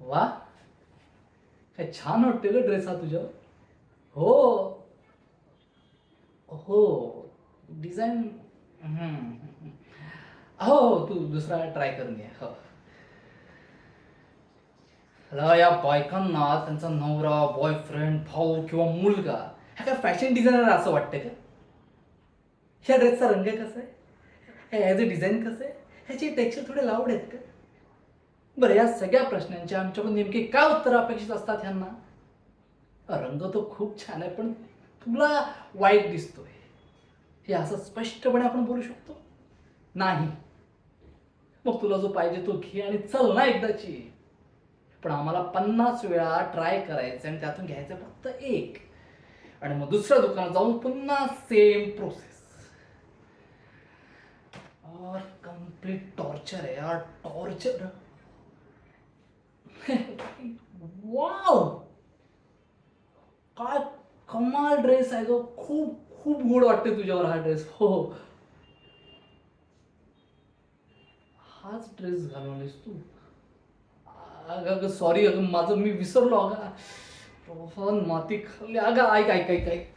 वा, काय छान वाटते ग ड्रेस हा तुझ्यावर. हो हो, डिझाईन. हो हो, तू दुसरा ट्राय करून घे. हो. अला या बायकांना त्यांचा नवरा, बॉयफ्रेंड, भाऊ किंवा मुलगा ह्या काय फॅशन डिझायनर असं वाटतं का? ह्या ड्रेसचा रंग कसा आहे, ह्याचं डिझाईन कसं आहे, ह्याचे टेक्स्चर थोडे लाऊड आहेत का? बरं, या सगळ्या प्रश्नांची आमच्याकडून नेमकी काय उत्तरं अपेक्षित असतात ह्यांना? रंग तो खूप छान आहे, पण तुला वाईट दिसतोय, हे असं स्पष्टपणे आपण बोलू शकतो? नाही. मग तुला जो पाहिजे तो घे आणि चल ना एकदाची. पण आम्हाला 50 वेळा ट्राय करायचं आणि त्यातून घ्यायचं फक्त एक, आणि मग दुसऱ्या दुकानात जाऊन पुन्हा सेम प्रोसेस. और कंप्लीट टॉर्चर आहे यार, टॉर्चर. वाव, काय कमाल ड्रेस आहे गं. खूप खूप गोड वाटते तुझ्यावर हा ड्रेस. हो हो, हाच ड्रेस घालवलीस तू. अगं अगं, सॉरी अगं, माझं मी विसरलो अगं. रोहन, माती खाल्ली अगं. ऐक ऐक ऐक ऐक,